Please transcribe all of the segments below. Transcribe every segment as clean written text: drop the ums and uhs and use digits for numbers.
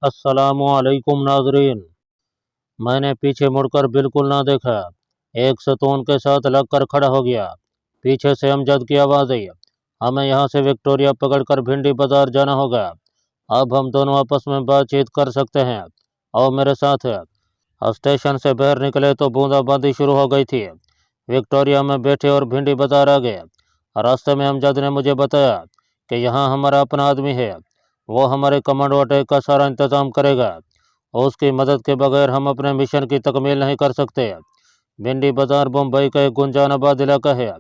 अस्सलाम वालेकुम नाजरीन। मैंने पीछे मुड़कर बिल्कुल ना देखा। एक सतून के साथ लग कर खड़ा हो गया। पीछे से अमजद की आवाज़ आई, हमें यहाँ से विक्टोरिया पकड़कर भिंडी बाजार जाना होगा। अब हम दोनों आपस में बातचीत कर सकते हैं। और मेरे साथ है। स्टेशन से बाहर निकले तो बूंदाबांदी शुरू हो गई थी। विक्टोरिया में बैठे और भिंडी बाजार आ गए। रास्ते में अमजद ने मुझे बताया कि यहाँ हमारा अपना आदमी है। वो हमारे कमांडो अटैक का सारा इंतज़ाम करेगा। उसकी मदद के बगैर हम अपने मिशन की तकमील नहीं कर सकते। भिंडी बाजार मुंबई का एक गुंजानाबाद इलाका है।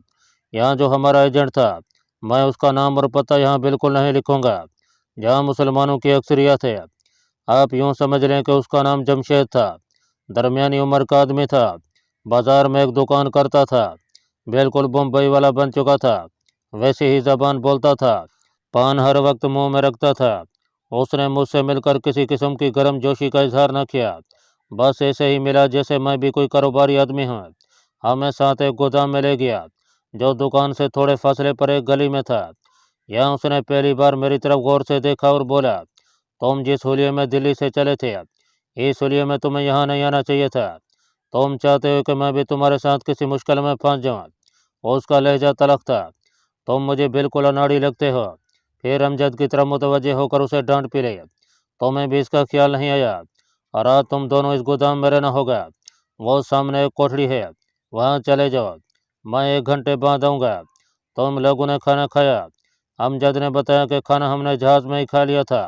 यहाँ जो हमारा एजेंट था, मैं उसका नाम और पता यहाँ बिल्कुल नहीं लिखूंगा। जहाँ मुसलमानों की अक्सरियत है। आप यूँ समझ लें कि उसका नाम जमशेद था। दरमियानी उम्र का आदमी था। बाजार में एक दुकान करता था। बिल्कुल मुंबई वाला बन चुका था। वैसी ही जबान बोलता था। पान हर वक्त मुंह में रखता था। उसने मुझसे मिलकर किसी किस्म की गर्मजोशी का इजहार न किया। बस ऐसे ही मिला जैसे मैं भी कोई कारोबारी आदमी हूँ। हमें साथ एक गोदाम में ले गया, जो दुकान से थोड़े फासले पर एक गली में था। यहाँ उसने पहली बार मेरी तरफ गौर से देखा और बोला, तुम जिस हुलिये में दिल्ली से चले थे, इस हुलिये में तुम्हें यहाँ नहीं आना चाहिए था। तुम चाहते हो कि मैं भी तुम्हारे साथ किसी मुश्किल में फंस जाऊँ। उसका लहजा तलख था। तुम मुझे बिल्कुल अनाड़ी लगते हो। फिर अमजद की तरफ मुतवज्जे होकर उसे डांट पी। तुम्हें भी इसका ख्याल नहीं आया। रात तुम दोनों इस गोदाम में रहना होगा। वो सामने एक कोठरी है, वहाँ चले जाओ। मैं 1 घंटे बाद आऊँगा। तुम लोगों ने खाना खाया? अमजद ने बताया कि खाना हमने जहाज़ में ही खा लिया था।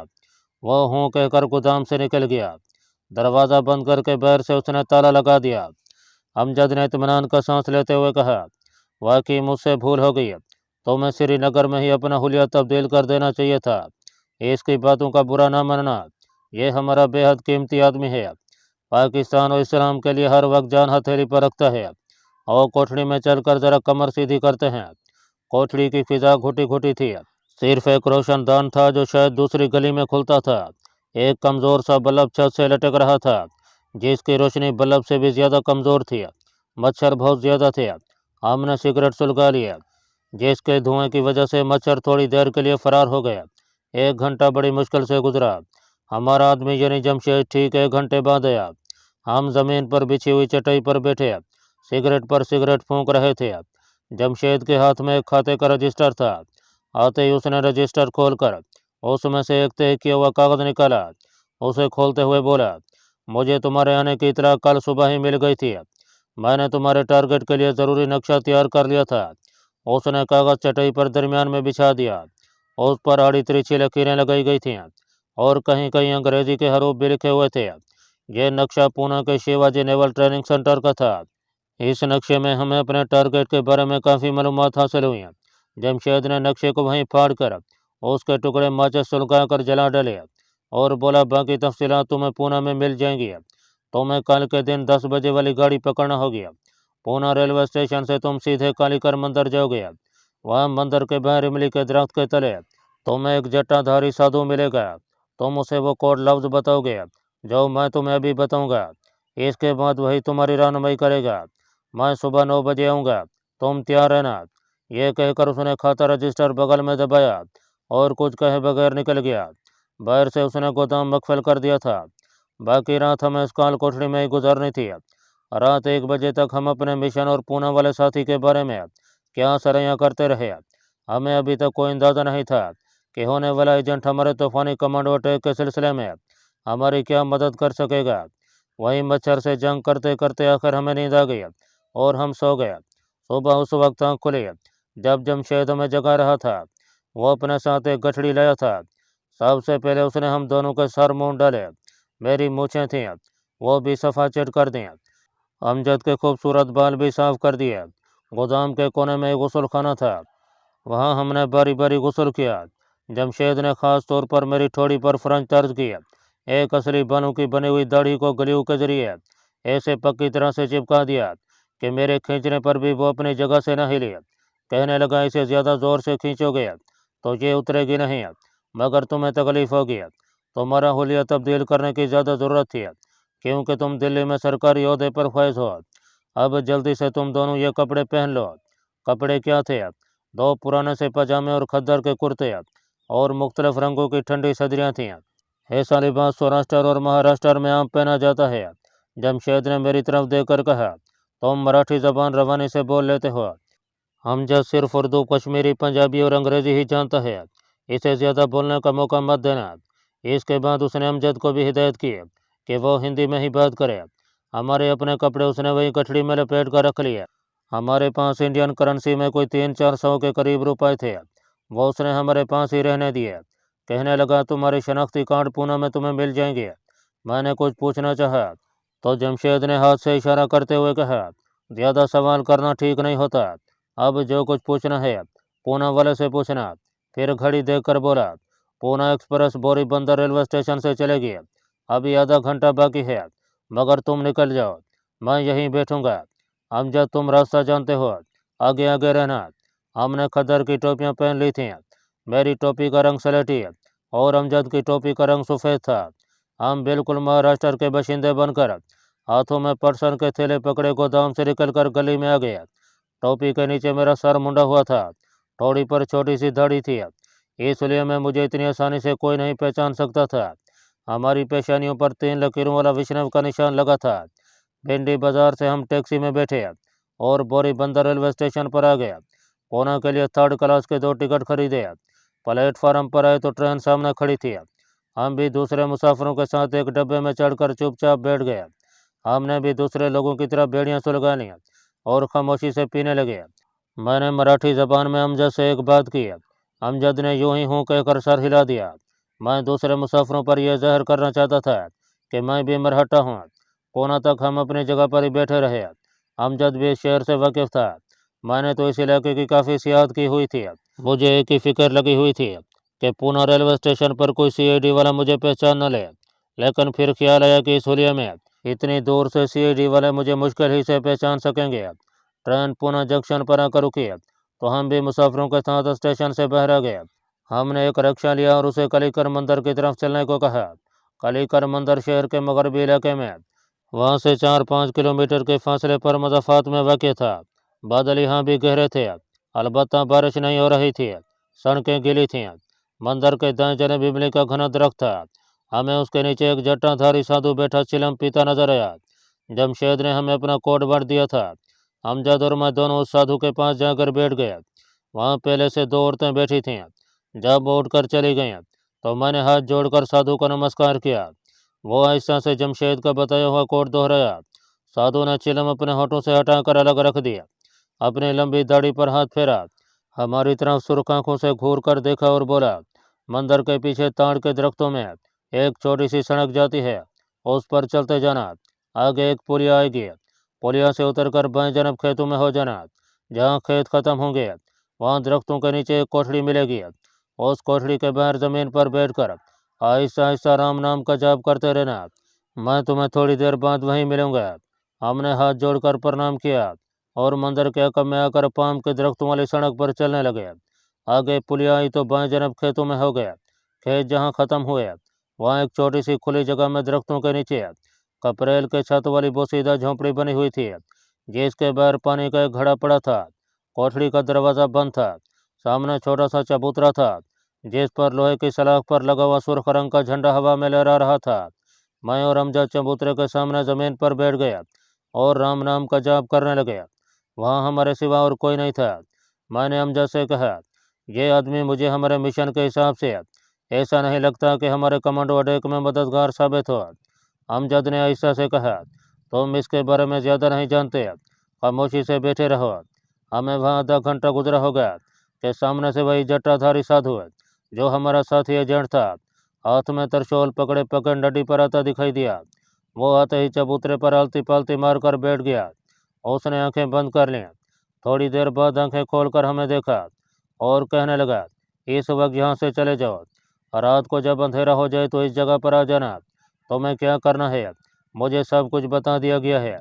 वो हूँ कहकर गोदाम से निकल गया। दरवाज़ा बंद करके बाहर से उसने ताला लगा दिया। अमजद ने इत्मीनान का सांस लेते हुए कहा, वाकई मुझसे भूल हो गई। तुम्हें श्रीनगर में ही अपना हुलिया तब्दील कर देना चाहिए था। इसकी बातों का बुरा ना मानना। ये हमारा बेहद कीमती आदमी है। पाकिस्तान और इस्लाम के लिए हर वक्त जान हथेली पर रखता है। और कोठड़ी में चलकर जरा कमर सीधी करते हैं। कोठड़ी की फिजा घुटी घुटी थी। सिर्फ एक रोशनदान था जो शायद दूसरी गली में खुलता था। एक कमज़ोर सा बल्ब छत से लटक रहा था, जिसकी रोशनी बल्ब से भी ज़्यादा कमज़ोर थी। मच्छर बहुत ज़्यादा थे। हमने सिगरेट सुलगा लिया, जिसके धुएं की वजह से मच्छर थोड़ी देर के लिए फरार हो गया। 1 घंटा बड़ी मुश्किल से गुजरा। हमारा आदमी यानी जमशेद ठीक 1 घंटे बाद आया। हम ज़मीन पर बिछी हुई चटाई पर बैठे सिगरेट पर सिगरेट फूंक रहे थे। जमशेद के हाथ में एक खाते का रजिस्टर था। आते ही उसने रजिस्टर खोलकर उसमें से एक तय किया हुआ कागज़ निकाला। उसे खोलते हुए बोला, मुझे तुम्हारे आने की इतला कल सुबह ही मिल गई थी। मैंने तुम्हारे टारगेट के लिए ज़रूरी नक्शा तैयार कर लिया था। उसने कागज़ चटाई पर दरमियान में बिछा दिया। उस पर आड़ी तिरछी लकीरें लगाई गई थीं और कहीं कहीं अंग्रेजी के हरूफ भी लिखे हुए थे। यह नक्शा पूना के शिवाजी नेवल ट्रेनिंग सेंटर का था। इस नक्शे में हमें अपने टारगेट के बारे में काफ़ी मालूमात हासिल हुई। जमशेद ने नक्शे को वहीं फाड़ कर उसके टुकड़े माचिस सुलगा कर जला डाले और बोला, बाकी तफसीलात तुम्हें पूना में मिल जाएंगी। तुम्हें कल के दिन 10 बजे वाली गाड़ी पकड़ना होगी। पूना रेलवे स्टेशन से तुम सीधे कालीकर मंदिर जाओगे। वहाँ मंदिर के बाहर इमली के दरख्त के तले तुम्हें एक जटाधारी साधु मिलेगा। तुम उसे वो कोड लफ्ज़ बताओगे जो मैं तुम्हें अभी बताऊंगा। इसके बाद वही तुम्हारी रहनुमाई करेगा। मैं सुबह 9 बजे आऊँगा। तुम तैयार रहना। यह कहकर उसने खाता रजिस्टर बगल में दबाया और कुछ कहे बगैर निकल गया। बाहर से उसने गोदाम मकफल कर दिया था। बाकी रात हमें इस काल कोठरी में ही गुजारनी थी। रात 1 बजे तक हम अपने मिशन और पूना वाले साथी के बारे में क्या सरैयाँ करते रहे। हमें अभी तक कोई अंदाज़ा नहीं था कि होने वाला एजेंट हमारे तूफानी कमांडो अटैक के सिलसिले में हमारी क्या मदद कर सकेगा। वहीं मच्छर से जंग करते करते आखिर हमें नींद आ गई और हम सो गए। सुबह उस वक्त आँख खुली जब जमशेद हमें जगा रहा था। वो अपने साथ एक गठड़ी लाया था। सबसे पहले उसने हम दोनों के सर मूंड डाले। मेरी मूछें थीं, वो भी सफ़ा चिट कर दी। अमजद के खूबसूरत बाल भी साफ कर दिए। गोदाम के कोने में एक गुसल खाना था। वहाँ हमने बारी बारी गुसल किया। जमशेद ने ख़ास तौर पर मेरी ठोड़ी पर फ्रंच तर्ज की एक असली बालों की बनी हुई दाढ़ी को ग्लू के जरिए ऐसे पक्की तरह से चिपका दिया कि मेरे खींचने पर भी वो अपनी जगह से न हिली। कहने लगा, इसे ज़्यादा ज़ोर से खींचोगे तो ये उतरेगी नहीं, मगर तुम्हें तकलीफ़ होगी। तुम्हारा हुलिया तब्दील करने की ज़्यादा ज़रूरत थी, क्योंकि तुम दिल्ली में सरकारी ओहदे पर फैज़ हो। अब जल्दी से तुम दोनों ये कपड़े पहन लो। कपड़े क्या थे? 2 पुराने से पजामे और खद्दर के कुर्ते और मुख्तलिफ रंगों की ठंडी सदरियाँ थीं। ऐसा लिबास सौराष्ट्र और महाराष्ट्र में आम पहना जाता है। जमशेद ने मेरी तरफ देखकर कहा, तुम मराठी जबान रवानी से बोल लेते हो। अमजद सिर्फ उर्दू, कश्मीरी, पंजाबी और अंग्रेजी ही जानता है, इसे ज़्यादा बोलने का मौका मत देना। इसके बाद उसने अमजद को भी हिदायत की कि वो हिंदी में ही बात करे। हमारे अपने कपड़े उसने वही गठड़ी में लपेट कर रख लिए। हमारे पास इंडियन करेंसी में कोई 300-400 के करीब रुपए थे, वो उसने हमारे पास ही रहने दिए। कहने लगा, तुम्हारी शनाख्ती कार्ड पूना में तुम्हें मिल जाएंगे। मैंने कुछ पूछना चाहा तो जमशेद ने हाथ से इशारा करते हुए कहा, ज़्यादा सवाल करना ठीक नहीं होता। अब जो कुछ पूछना है पूना वाले से पूछना। फिर घड़ी देखकर बोला, पूना एक्सप्रेस बोरी बंदर रेलवे स्टेशन से चलेगी, अभी आधा घंटा बाकी है, मगर तुम निकल जाओ, मैं यहीं बैठूंगा। अमजद, तुम रास्ता जानते हो, आगे आगे रहना। हमने खद्दर की टोपियां पहन ली थीं। मेरी टोपी का रंग सलेटी और अमजद की टोपी का रंग सफ़ेद था। हम बिल्कुल महाराष्ट्र के बाशिंदे बनकर हाथों में पर्सन के थैले पकड़े गोदाम से निकलकर गली में आ गए। टोपी के नीचे मेरा सर मुंडा हुआ था, ठोड़ी पर छोटी सी दाढ़ी थी, इसलिए मैं मुझे इतनी आसानी से कोई नहीं पहचान सकता था। हमारी पेशानियों पर 3 लकीरों वाला विष्णु का निशान लगा था। भिंडी बाजार से हम टैक्सी में बैठे और बोरी बंदर रेलवे स्टेशन पर आ गए। पूना के लिए 3rd क्लास के 2 टिकट खरीदे। प्लेटफार्म पर आए तो ट्रेन सामने खड़ी थी। हम भी दूसरे मुसाफिरों के साथ एक डब्बे में चढ़कर चुपचाप बैठ गए। हमने भी दूसरे लोगों की तरह बेड़ियां सुलगा ली और खामोशी से पीने लगे। मैंने मराठी जबान में अमजद से एक बात की। अमजद ने यूं ही हूँ कहकर सर हिला दिया। मैं दूसरे मुसाफिरों पर यह ज़ाहिर करना चाहता था कि मैं भी मरहट्टा हूँ। पूना तक हम अपनी जगह पर ही बैठे रहे। अमजद भी इस शहर से वाकिफ था। मैंने तो इस इलाके की काफ़ी सियाहत की हुई थी। मुझे एक ही फिक्र लगी हुई थी कि पूना रेलवे स्टेशन पर कोई सीआईडी वाला मुझे पहचान न ले। लेकिन फिर ख्याल आया कि इस हुलिया में इतनी दूर से सीआईडी वाले मुझे मुश्किल ही से पहचान सकेंगे। ट्रेन पूना जंक्शन पर आकर रुकी तो हम भी मुसाफिरों के साथ स्टेशन से बाहर आ गए। हमने एक रिक्शा लिया और उसे कलीकर मंदिर की तरफ चलने को कहा। कलीकर मंदिर शहर के मगरबी इलाके में, वहाँ से 4-5 किलोमीटर के फासले पर मज़ाफ़ात में वाक़ था। बादल यहाँ भी गहरे थे, अलबत्ता बारिश नहीं हो रही थी। सड़कें गीली थीं। मंदिर के दाएं जानिब इमली का घना दरख्त था। हमें उसके नीचे एक जटाधारी साधु बैठा चिलम पीता नजर आया। जमशेद ने हमें अपना कोट बांट दिया था। अमजद और मैं दोनों उस साधु के पास जाकर बैठ गए। वहाँ पहले से 2 औरतें बैठी थीं। जब वो उठकर चली गईं तो मैंने हाथ जोड़कर साधु को नमस्कार किया। वो आहिस्ता से जमशेद का बताया हुआ कोट दोहराया। साधु ने चिलम अपने होठों से हटाकर अलग रख दिया, अपनी लंबी दाढ़ी पर हाथ फेरा, हमारी तरफ सुर्ख आंखों से घूर कर देखा और बोला, मंदिर के पीछे ताड़ के दरख्तों में एक छोटी सी सड़क जाती है, उस पर चलते जाना। आगे एक पुलिया आएगी, पुलिया से उतरकर बाएं जानब खेतों में हो जाना। जहाँ खेत खत्म होंगे वहाँ दरख्तों के नीचे एक कोठड़ी मिलेगी। उस कोठड़ी के बाहर जमीन पर बैठकर आहिस्ता आहिस्ता राम नाम का जाप करते रहना। मैं तुम्हें थोड़ी देर बाद वहीं मिलूंगा। हमने हाथ जोड़कर प्रणाम किया और मंदिर के अकब में आकर पाम के दरख्तों वाली सड़क पर चलने लगे। आगे पुलिया आई तो बाएं जानब खेतों में हो गए। खेत जहाँ खत्म हुए वहाँ एक छोटी सी खुली जगह में दरख्तों के नीचे कपरेल के छत वाली बोसीदा झोंपड़ी बनी हुई थी, जिसके बाहर पानी का एक घड़ा पड़ा था। कोठड़ी का दरवाज़ा बंद था। सामने छोटा सा चबूतरा था, जिस पर लोहे की सलाख पर लगा हुआ सुर्ख रंग का झंडा हवा में लहरा रहा था। मैं और अमजद चबूतरे के सामने ज़मीन पर बैठ गया और राम नाम का जाप करने लगे। वहाँ हमारे सिवा और कोई नहीं था। मैंने अमजद से कहा, ये आदमी मुझे हमारे मिशन के हिसाब से ऐसा नहीं लगता कि हमारे कमांडो अटैक में मददगार साबित हो। अमजद ने आहिस्ता से कहा, तुम इसके बारे में ज़्यादा नहीं जानते, खामोशी से बैठे रहो। हमें वहाँ आधा घंटा गुजरा होगा कि सामने से वही जटाधारी साधु जो हमारा साथी एजेंट था, हाथ में त्रिशूल पकड़े पकड़ नडी पर आता दिखाई दिया। वो आते ही चबूतरे पर आलती पालती मारकर बैठ गया। उसने आंखें बंद कर लीं। थोड़ी देर बाद आंखें खोलकर हमें देखा और कहने लगा, इस वक्त यहाँ से चले जाओ। रात को जब अंधेरा हो जाए तो इस जगह पर आ जाना। तुम्हें क्या करना है मुझे सब कुछ बता दिया गया है।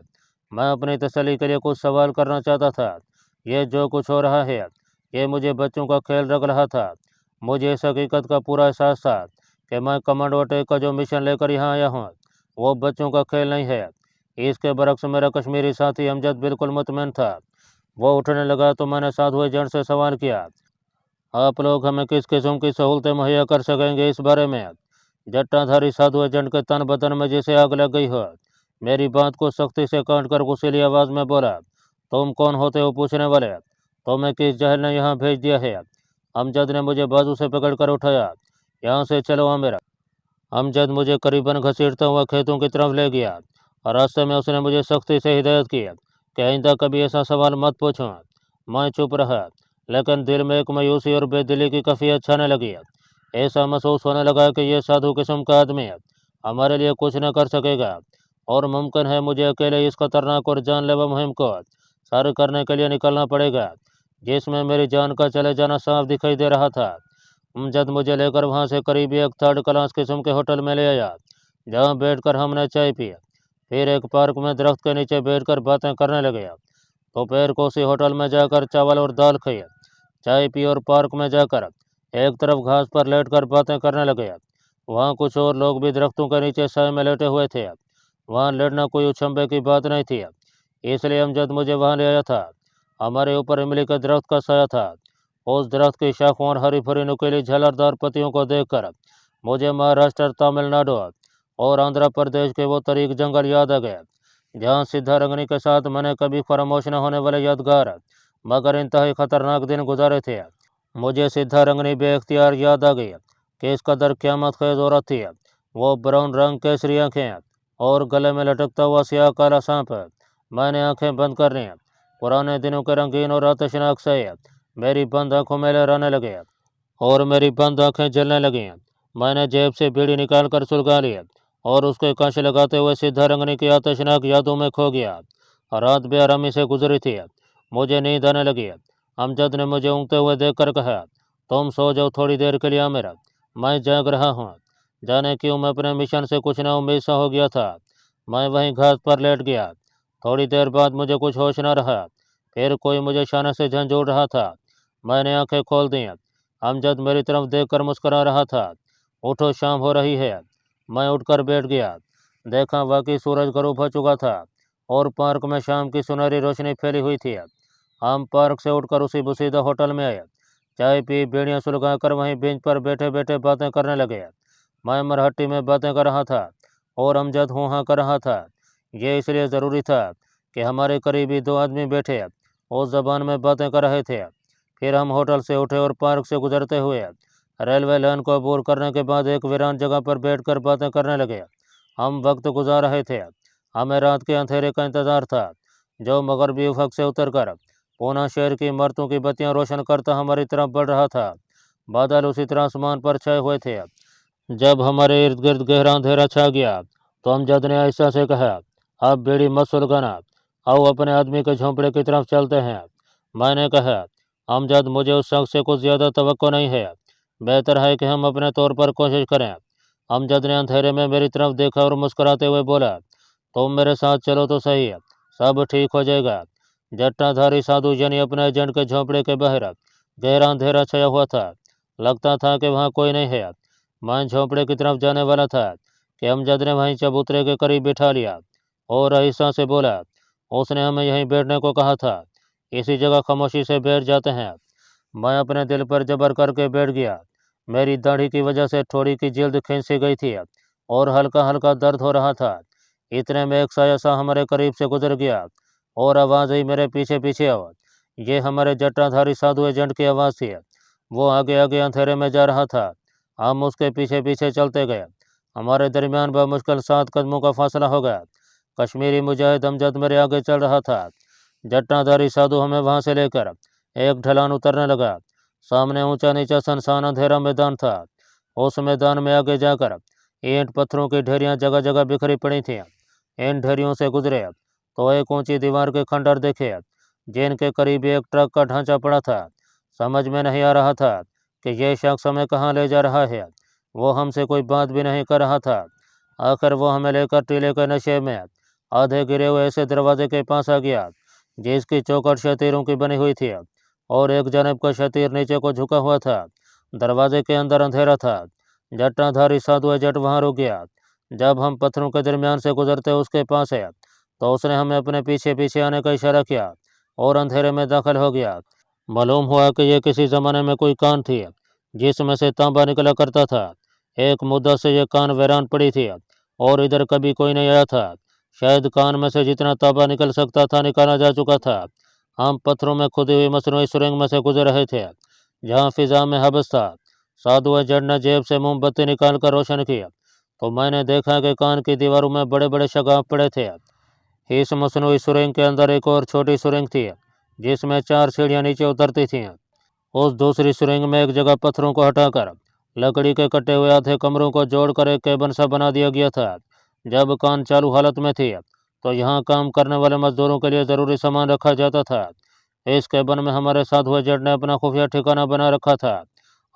मैं अपनी तसल्ली के लिए कुछ सवाल करना चाहता था। ये जो कुछ हो रहा है ये मुझे बच्चों का खेल लग रहा था। मुझे इस हकीकत का पूरा एहसास था कि मैं कमांडो अटैक का जो मिशन लेकर यहाँ आया हूँ वो बच्चों का खेल नहीं है। इसके बरक्स मेरा कश्मीरी साथी अमजद बिल्कुल मुतमईन था। वो उठने लगा तो मैंने साधु एजेंट से सवाल किया, आप लोग हमें किस किस्म की सहूलतें मुहैया कर सकेंगे इस बारे में? जट्टाधारी साधु एजेंट के तन बदन में जैसे आग लग गई हो। मेरी बात को सख्ती से काट कर गुस्सैली आवाज में बोला, तुम कौन होते हो पूछने वाले? तुम्हें किस जहल ने यहाँ भेज दिया है? अमजद ने मुझे बाजू से पकड़कर उठाया। यहाँ से चलो आमिर। अमजद मुझे करीबन घसीटता हुआ खेतों की तरफ ले गया और रास्ते में उसने मुझे सख्ती से हिदायत की कि आइंदा कभी ऐसा सवाल मत पूछो। मैं चुप रहा, लेकिन दिल में एक मायूसी और बेदिली की कैफियत छाने लगी। ऐसा महसूस होने लगा कि यह साधु किस्म का आदमी हमारे लिए कुछ न कर सकेगा और मुमकिन है मुझे अकेले इस खतरनाक और जानलेवा मुहिम को सर करने के लिए निकलना पड़ेगा, जिसमें मेरी जान का चले जाना साफ दिखाई दे रहा था। अमजद मुझे लेकर वहां से करीबी एक थर्ड क्लास किस्म के होटल में ले आया, जहां बैठकर हमने चाय पी। फिर एक पार्क में दरख्त के नीचे बैठकर बातें करने लगे। दोपहर को उसी होटल में जाकर चावल और दाल खाई, चाय पी और पार्क में जाकर एक तरफ घास पर लेटकर बातें करने लगे। वहाँ कुछ और लोग भी दरख्तों के नीचे साए में लेटे हुए थे। वहाँ लड़ना कोई उछंबे की बात नहीं थी, इसलिए अमजद मुझे वहाँ ले आया था। हमारे ऊपर इमली के दरख्त का साया था। उस दरख्त की शाखों और हरी भरी नुकीली झालरदार पत्तियों को देखकर मुझे महाराष्ट्र, तमिलनाडु और आंध्र प्रदेश के वो तरीक जंगल याद आ गए, जहाँ सिद्धारंगनी के साथ मैंने कभी फरामोश न होने वाले यादगार मगर इंतहाई खतरनाक दिन गुजारे थे। मुझे सिद्धारंगनी बेख्तियार याद आ गई कि इस कदर क़यामत ख़ेज़ औरत थी। वो ब्राउन रंग केसरी आँखें और गले में लटकता हुआ सियाह काला सांप। मैंने आंखें बंद कर लीं। पुराने दिनों के रंगीन और आतशनाक साए मेरी बंद आंखों में लहराने लगे और मेरी बंद आंखें जलने लगीं। मैंने जेब से बीड़ी निकाल कर सुलगा ली और उसके कश लगाते हुए सिद्धारंगनी की आतशनाक यादों में खो गया। रात बेआरामी से गुजरी थी, मुझे नींद आने लगी। अमजद ने मुझे ऊँगते हुए देखकर कहा, तुम सो जाओ थोड़ी देर के लिए आमिर, मैं जाग रहा हूँ। जाने क्यों मैं अपने मिशन से कुछ नाउम्मीद सा हो गया था। मैं वहीं घास पर लेट गया। थोड़ी देर बाद मुझे कुछ होश न रहा, फिर कोई मुझे शाने से झंझोड़ रहा था। मैंने आंखें खोल दी। अमजद मेरी तरफ देखकर मुस्कुरा रहा था। उठो, शाम हो रही है। मैं उठकर बैठ गया। देखा वाकई सूरज गरूब हो चुका था और पार्क में शाम की सुनहरी रोशनी फैली हुई थी। हम पार्क से उठकर उसी बुसीदा होटल में आए। चाय पी, बीड़ियाँ सुलगाकर वहीं बेंच पर बैठे बैठे बातें करने लगे। मैं मरहट्टी में बातें कर रहा था और अमजद हूँ हाँ कर रहा था। ये इसलिए ज़रूरी था कि हमारे करीबी दो आदमी बैठे उस ज़बान में बातें कर रहे थे। फिर हम होटल से उठे और पार्क से गुजरते हुए रेलवे लाइन को अबूर करने के बाद एक वीरान जगह पर बैठकर बातें करने लगे। हम वक्त गुजार रहे थे। हमें रात के अंधेरे का इंतज़ार था, जो मगरबी उफक से उतरकर पूना शहर की इमारतों की बत्तियां रोशन करता हमारी तरफ बढ़ रहा था। बादल उसी तरह आसमान पर छाए हुए थे। जब हमारे इर्द गिर्द गहरा अंधेरा छा गया तो अमजद ने आहिस्ता से कहा, अब बीड़ी मत सुलगाना, आओ अपने आदमी के झोंपड़े की तरफ चलते हैं। मैंने कहा, अमजद मुझे उस शख्स से कुछ ज़्यादा तवक्को नहीं है, बेहतर है कि हम अपने तौर पर कोशिश करें। अमजद ने अंधेरे में मेरी तरफ देखा और मुस्कुराते हुए बोला, तुम मेरे साथ चलो तो सही, सब ठीक हो जाएगा। जट्टाधारी साधु यानी अपने एजेंट के झोंपड़े के बाहर गहरा अंधेरा छाया हुआ था। लगता था कि वहाँ कोई नहीं है। मैं झोंपड़े की तरफ जाने वाला था कि अमजद ने वहीं चबूतरे के करीब बिठा लिया और आहिस्ता से बोला, उसने हमें यहीं बैठने को कहा था, इसी जगह खामोशी से बैठ जाते हैं। मैं अपने दिल पर जबर करके बैठ गया। मेरी दाढ़ी की वजह से थोड़ी की जिल्द खींची गई थी और हल्का हल्का दर्द हो रहा था। इतने में एक साया सा हमारे करीब से गुजर गया और आवाज़ आई, मेरे पीछे पीछे आओ। ये हमारे जट्टाधारी साधु एजेंट की आवाज़ थी। वो आगे आगे अंधेरे में जा रहा था। हम उसके पीछे पीछे चलते गए। हमारे दरमियान बमुश्किल 7 कदमों का फासला हो गया। कश्मीरी मुजाहिद अमजद मेरे आगे चल रहा था। जट्टाधारी साधु हमें वहां से लेकर एक ढलान उतरने लगा। सामने ऊंचा नीचा सनसान अंधेरा मैदान था। उस मैदान में आगे जाकर ईंट पत्थरों की ढेरियां जगह जगह बिखरी पड़ी थीं। इन ढेरियों से गुजरे तो एक ऊंची दीवार के खंडर देखे, जिनके करीब एक ट्रक का ढांचा पड़ा था। समझ में नहीं आ रहा था कि यह शख्स हमें कहाँ ले जा रहा है। वो हमसे कोई बात भी नहीं कर रहा था। आखिर वो हमें लेकर टीले के नशे में आधे गिरे हुए ऐसे दरवाजे के पास आ गया, जिसकी चौखट शतीरों की बनी हुई थी और एक जानब का शतीर नीचे को झुका हुआ था। दरवाजे के अंदर अंधेरा था। जट्टाधारी साधु एजेंट वहाँ रुक गया। जब हम पत्थरों के दरमियान से गुजरते उसके पास है तो उसने हमें अपने पीछे पीछे आने का इशारा किया और अंधेरे में दाखिल हो गया। मालूम हुआ कि यह किसी ज़माने में कोई कान थी जिसमें से तांबा निकला करता था। एक मुद्दा से ये कान वैरान पड़ी थी और इधर कभी कोई नहीं आया था। शायद कान में से जितना तांबा निकल सकता था निकाला जा चुका था। हम पत्थरों में खुदी हुई मसनूई सुरंग में से गुजर रहे थे जहाँ फिजा में हबस था। साधु जड़ ने जेब से मोमबत्ती निकाल कर रोशन किया तो मैंने देखा कि कान की दीवारों में बड़े बड़े शगाफ पड़े थे। इस मसनूई सुरंग के अंदर एक और छोटी सुरंग थी जिसमें 4 सीढ़ियाँ नीचे उतरती थीं। उस दूसरी सुरंग में एक जगह पत्थरों को हटाकर लकड़ी के कटे हुए आधे कमरों को जोड़कर एक केबिन सा बना दिया गया था। जब कान चालू हालत में थी तो यहाँ काम करने वाले मजदूरों के लिए ज़रूरी सामान रखा जाता था। इस केबिन में हमारे साथ हुए जड़ ने अपना खुफिया ठिकाना बना रखा था।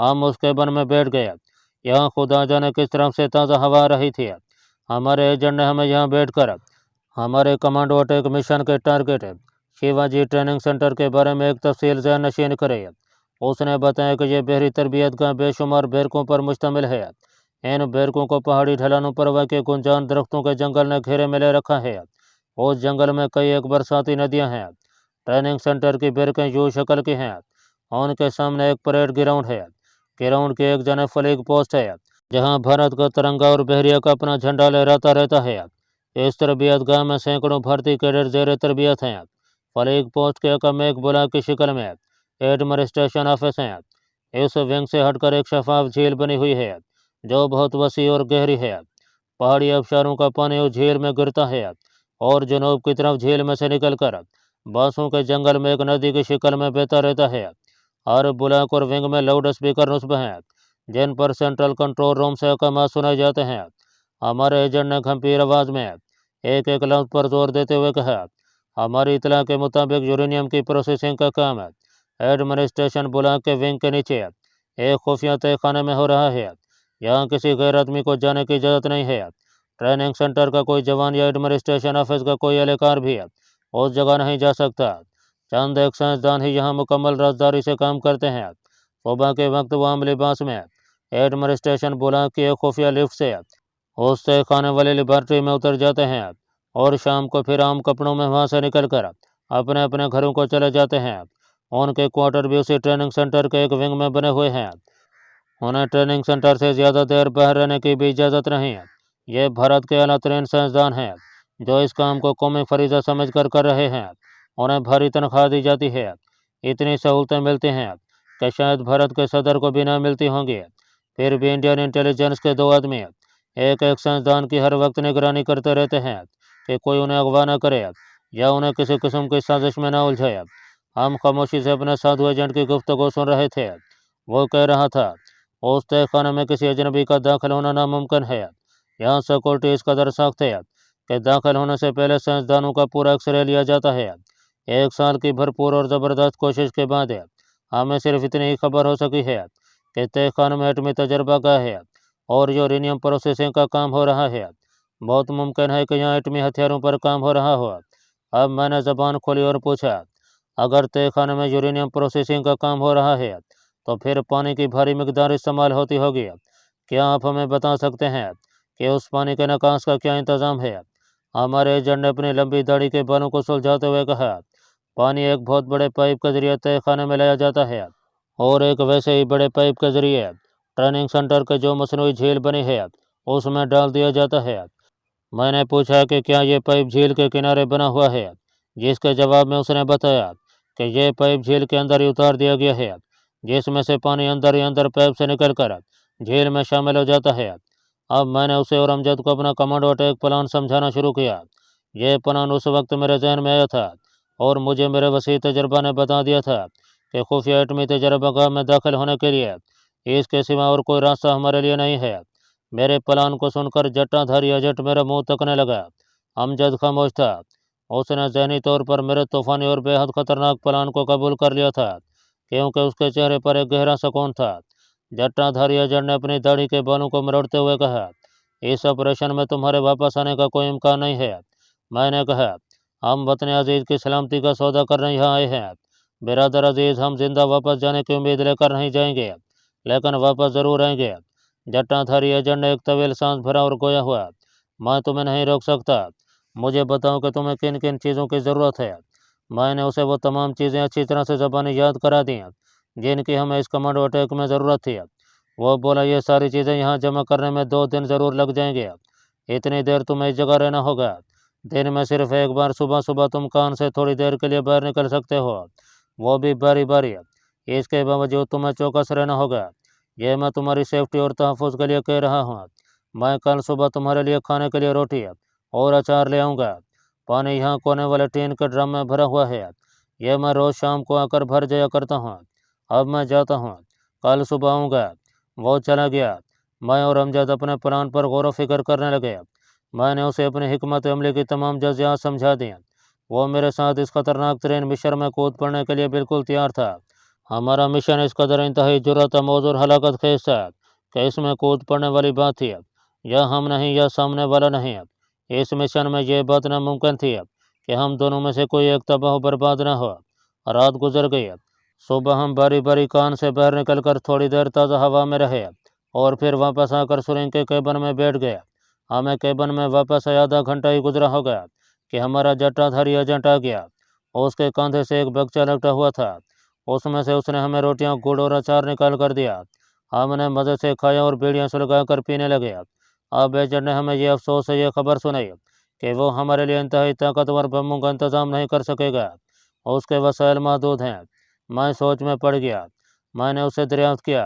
हम उस केबिन में बैठ गए। यहाँ खुदा जाने किस तरफ से ताज़ा हवा आ रही थी। हमारे एजेंट ने हमें यहाँ बैठकर हमारे कमांडो अटैक मिशन के टारगेट शिवाजी ट्रेनिंग सेंटर के बारे में एक तफसील ज़हन नशीन करे। उसने बताया कि यह बहरी तरबियत का बेशुमार बैरकों पर मुश्तमिल है। इन बैरकों को पहाड़ी ढलानों पर वाक़ गुंजान दरख्तों के जंगल ने घेरे में ले रखा है। उस जंगल में कई एक बरसाती नदियाँ हैं। ट्रेनिंग सेंटर की बैरकें यू शक्ल की हैं। उनके सामने एक परेड ग्राउंड है। ग्राउंड के एक जने फ्लैग पोस्ट है जहाँ भारत का तिरंगा और बहरिया का अपना झंडा लहराता रहता है। इस तरबियत गाह में सैकड़ों भारतीय कैडेट ज़ेर तरबियत हैं। फ्लैग पोस्ट के कम एक बुलाक की शक्ल में एडमिनिस्ट्रेशन ऑफिस है। इस विंग से हटकर एक शफाफ झील बनी हुई है जो बहुत वसी और गहरी है। पहाड़ी आबशारों का पानी उस झील में गिरता है और जनूब की तरफ झील में से निकलकर बांसों के जंगल में एक नदी की शक्ल में बहता रहता है। हर बुलाक और विंग में लाउड स्पीकर नस्ब हैं जिन पर सेंट्रल कंट्रोल रूम से अहकाम सुनाए जाते हैं। हमारे एजेंट ने गंभीर आवाज़ में एक एक लफ्ज़ पर जोर देते हुए कहा, हमारी इतला के मुताबिक यूरेनियम की प्रोसेसिंग का काम एडमिनिस्ट्रेशन बुलाक के विंग के नीचे एक खुफिया तय खाने में हो रहा है। यहाँ किसी गैर आदमी को जाने की इजाज़त नहीं है। ट्रेनिंग सेंटर का कोई जवान या एडमिनिस्ट्रेशन ऑफिस का कोई एहलकार भी उस जगह नहीं जा सकता। चंद एक साइंसदान ही यहाँ मुकम्मल राजदारी से काम करते हैं। सुबह के वक्त वो आम लिबास में एडमिनिस्ट्रेशन बुलाक की एक खुफिया लिफ्ट से उससे खाने वाली लेबॉर्ट्री में उतर जाते हैं और शाम को फिर आम कपड़ों में वहाँ से निकल कर अपने अपने घरों को चले जाते हैं। उनके क्वार्टर भी उसी ट्रेनिंग सेंटर के एक विंग में बने हुए हैं। उन्हें ट्रेनिंग सेंटर से ज़्यादा देर बाहर रहने की भी इजाज़त नहीं है। ये भारत के आला तरीन साइंसदान हैं जो इस काम को कौमी फरीज़ा समझ कर रहे हैं। उन्हें भारी तनख्वाह दी जाती है। इतनी सहूलतें मिलती हैं कि शायद भारत के सदर को भी ना मिलती होंगी। फिर भी इंडियन इंटेलिजेंस के 2 आदमी एक एक साइंसदान की हर वक्त निगरानी करते रहते हैं कि कोई उन्हें अगवा न करे या उन्हें किसी किस्म की साजिश में न उलझे। हम खामोशी से अपने साधु एजेंट की गुफ्तगू सुन रहे थे। वो कह रहा था, उस तय खाने में किसी अजनबी का दाखिल होना नामुमकिन है। यहाँ सिक्योरिटी इस कदर सख्त है कि दाखिल होने से पहले साइंसदानों का पूरा एक्सरे लिया जाता है। 1 साल की भरपूर और ज़बरदस्त कोशिश के बाद हमें सिर्फ इतनी ही खबर हो सकी है कि तय खाने में एटमी तजर्बा का है और यूरेनियम प्रोसेसिंग का काम हो रहा है। बहुत मुमकिन है कि यहाँ एटमी हथियारों पर काम हो रहा हो। अब मैंने ज़बान खोली और पूछा, अगर तय खाने में यूरेनियम प्रोसेसिंग का काम हो रहा है तो फिर पानी की भारी मिकदार इस्तेमाल होती होगी। क्या आप हमें बता सकते हैं कि उस पानी के निकास का क्या इंतज़ाम है? हमारे एजेंट ने अपनी लंबी दाढ़ी के बालों को सुलझाते हुए कहा, पानी एक बहुत बड़े पाइप के जरिए तय खाने में लाया जाता है और एक वैसे ही बड़े पाइप के जरिए ट्रेनिंग सेंटर के जो मसनूई झील बनी है उसमें डाल दिया जाता है। मैंने पूछा कि क्या ये पाइप झील के किनारे बना हुआ है, जिसके जवाब में उसने बताया कि यह पाइप झील के अंदर ही उतार दिया गया है जिसमें से पानी अंदर ही अंदर पाइप से निकलकर झील में शामिल हो जाता है। अब मैंने उसे और अमजद को अपना कमांडो अटैक प्लान समझाना शुरू किया। यह प्लान उस वक्त मेरे जहन में आया था और मुझे मेरे वसी तजर्बा ने बता दिया था कि खुफिया एटमी तजर्बागाह में दाखिल होने के लिए इसके सिवा और कोई रास्ता हमारे लिए नहीं है। मेरे प्लान को सुनकर जट्टाधारी एजेंट मेरा मुंह तकने लगा। अमजद खामोश था। उसने ज़हनी तौर पर मेरे तूफ़ानी और बेहद ख़तरनाक प्लान को कबूल कर लिया था क्योंकि उसके चेहरे पर एक गहरा सुकून था। जट्टाधारी एजेंट ने अपनी दाढ़ी के बालों को मरोड़ते हुए कहा, इस ऑपरेशन में तुम्हारे वापस आने का कोई इम्कान नहीं है। मैंने कहा, हम वतन अजीज़ की सलामती का सौदा करने यहाँ आए हैं। बिरादर अजीज़, हम जिंदा वापस जाने की उम्मीद लेकर नहीं जाएंगे, लेकिन वापस ज़रूर आएंगे। जट्टाधारी एजेंट ने एक तवील सांस भरा और गोया हुआ, मैं तुम्हें नहीं रोक सकता। मुझे बताओ कि तुम्हें किन किन चीज़ों की ज़रूरत है। मैंने उसे वो तमाम चीज़ें अच्छी तरह से ज़बानी याद करा दी जिनकी हमें इस कमांडो अटैक में ज़रूरत थी। वो बोला, ये सारी चीज़ें यहाँ जमा करने में 2 दिन ज़रूर लग जाएंगे। इतनी देर तुम्हें इस जगह रहना होगा। दिन में सिर्फ एक बार सुबह सुबह तुम कान से थोड़ी देर के लिए बाहर निकल सकते हो, वो भी बारी बारी। इसके बावजूद तुम्हें चौकस रहना होगा। ये मैं तुम्हारी सेफ्टी और तहफ़्फ़ुज़ के लिए कह रहा हूँ। मैं कल सुबह तुम्हारे लिए खाने के लिए रोटी और अचार ले आऊँगा। पानी यहाँ कोने वाले टीन के ड्रम में भरा हुआ है। यह मैं रोज़ शाम को आकर भर जाया करता हूँ। अब मैं जाता हूँ, कल सुबह आऊँगा। वो चला गया। मैं और अमजद अपने प्लान पर गौर व फिक्र करने लगे। मैंने उसे अपनी हिकमत अमली की तमाम जज़ियात समझा दी। वो मेरे साथ इस खतरनाक तरीन मिशन में कूद पड़ने के लिए बिल्कुल तैयार था। हमारा मिशन इस कदर इंतहाई जुर्रत आमोज़ और हलाकत खेज था कि इसमें कूद पड़ने वाली बात थी। या हम नहीं या सामने वाला नहीं। इस मिशन में यह बात नामुमकिन थी कि हम दोनों में से कोई एक तबाह बर्बाद न हो। रात गुजर गई। सुबह हम बारी बारी कान से बाहर निकलकर थोड़ी देर ताज़ा हवा में रहे और फिर वापस आकर सुरंग के केबिन में बैठ गए। हमें केबिन में वापस आधा घंटा ही गुजरा होगा कि हमारा जट्टाधारी एजेंट आ गया। उसके कंधे से एक बगचा लटका हुआ था। उसमें से उसने हमें रोटियां, गुड़ और अचार निकाल कर दिया। हमने मज़े से खाया और बीड़ियाँ सुलगा कर पीने लगे। अब एजेंट ने हमें यह अफसोस से यह खबर सुनाई कि वो हमारे लिए इंतहाई ताकतवर बमों का इंतज़ाम नहीं कर सकेगा। उसके वसाइल महदूद हैं। मैं सोच में पड़ गया। मैंने उससे दरियाफ्त किया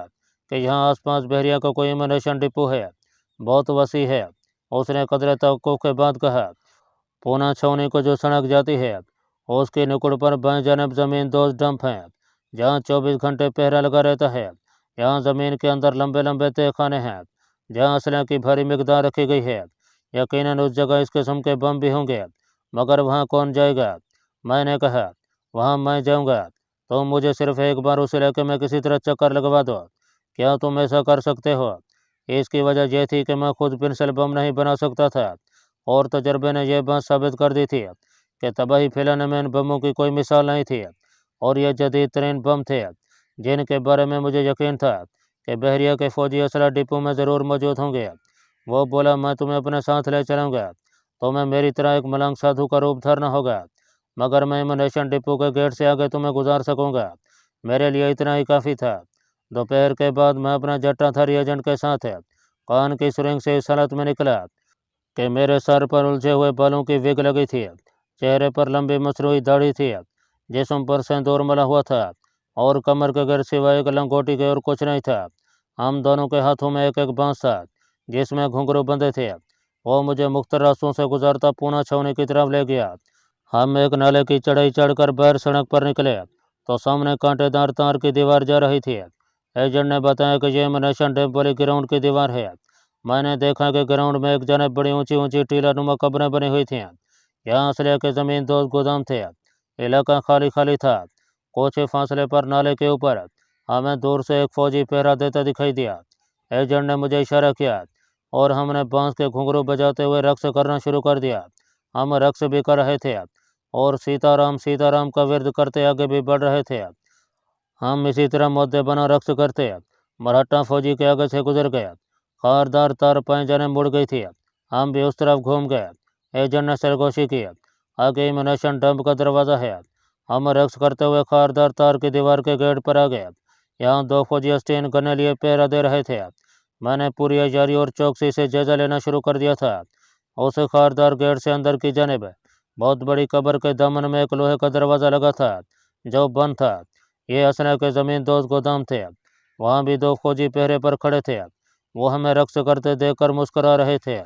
कि यहाँ आसपास बहरिया का कोई एम्यूनेशन डिपो है, बहुत वसी है। उसने कदरे तवक्कुफ़ के बाद कहा, पूना छावनी को जो सड़क जाती है उसकी नुकड़ पर बाएं जानब ज़मीन दोस्त डंप हैं, जहाँ 24 घंटे पहरा लगा रहता है। यहाँ ज़मीन के अंदर लंबे लंबे तहखाने हैं जहाँ असलह की भारी मिकदार रखी गई है। यकीनन उस जगह इस किस्म के बम भी होंगे, मगर वहाँ कौन जाएगा? मैंने कहा, वहाँ मैं जाऊँगा। तुम मुझे सिर्फ एक बार उस इलाके में किसी तरह चक्कर लगवा दो। क्या तुम ऐसा कर सकते हो? इसकी वजह यह थी कि मैं खुद पेंसिल बम नहीं बना सकता था और तजर्बे ने यह बात साबित कर दी थी कि तबाही फैलाने में इन बमों की कोई मिसाल नहीं थी और ये जदीद तरीन बम थे जिनके बारे में मुझे यकीन था कि बहरिया के फौजी असला डिपो में ज़रूर मौजूद होंगे। वो बोला, मैं तुम्हें अपने साथ ले चलूँगा। तुम्हें मेरी तरह एक मलंग साधु का रूप धरना होगा, मगर मैं एम्यूनेशन डिपो के गेट से आगे तुम्हें गुजार सकूँगा। मेरे लिए इतना ही काफ़ी था। दोपहर के बाद मैं अपना जट्टाधारी एजेंट के साथ कान की सुरंग से इस हालत में निकला कि मेरे सर पर उलझे हुए बालों की विग लगी थी, चेहरे पर लंबी मसनूई दाढ़ी थी, जिस्म पर सिंदूर मला हुआ था और कमर के गिर सिवाय एक लंगोटी के और कुछ नहीं था। हम दोनों के हाथों में एक एक बांस था जिसमें घुंघरू बंधे थे। वो मुझे मुख्तलिफ रास्तों से गुजारता पूना छावनी की तरफ ले गया। हम एक नाले की चढ़ाई चढ़कर बाहर सड़क पर निकले तो सामने कांटेदार तार की दीवार जा रही थी। एजेंट ने बताया कि यह एम्यूनेशन डैम वाली ग्राउंड की दीवार है। मैंने देखा कि ग्राउंड में एक जानब बड़ी ऊंची ऊंची टीला नुमा कब्रें बनी हुई थीं। यहाँ असलह के ज़मीन दोस्त गोदाम थे। इलाका खाली खाली था। कुछ ही फासले पर नाले के ऊपर हमें दूर से एक फौजी पहरा देता दिखाई दिया। एजेंट ने मुझे इशारा किया और हमने बांस के घुंघरू बजाते हुए रक्स करना शुरू कर दिया। हम रक्स भी कर रहे थे और सीताराम का विर्द करते आगे भी बढ़ रहे थे। हम इसी तरह मुद्दे बना रक्स करते मराठा फौजी के आगे से गुजर गए। खारदार तार पाए जाने मुड़ गई थी। हम भी उस तरफ घूम गए। एजेंट ने सरगोशी की, आगे एम्यूनेशन डंप का दरवाज़ा है। हम रक्स करते हुए खारदार तार की दीवार के गेट पर आ गए। यहाँ 2 फौजी स्टेन गन्ने लिए पहरा दे रहे थे। मैंने पूरी तैयारी और चौकसी से जायजा लेना शुरू कर दिया था। उस खारदार गेट से अंदर की जानिब बहुत बड़ी कब्र के दामन में एक लोहे का दरवाज़ा लगा था जो बंद था। ये असलह के ज़मीन दोस्त गोदाम थे। वहाँ भी 2 फौजी पहरे पर खड़े थे। वो हमें रक्स करते देखकर मुस्करा रहे थे।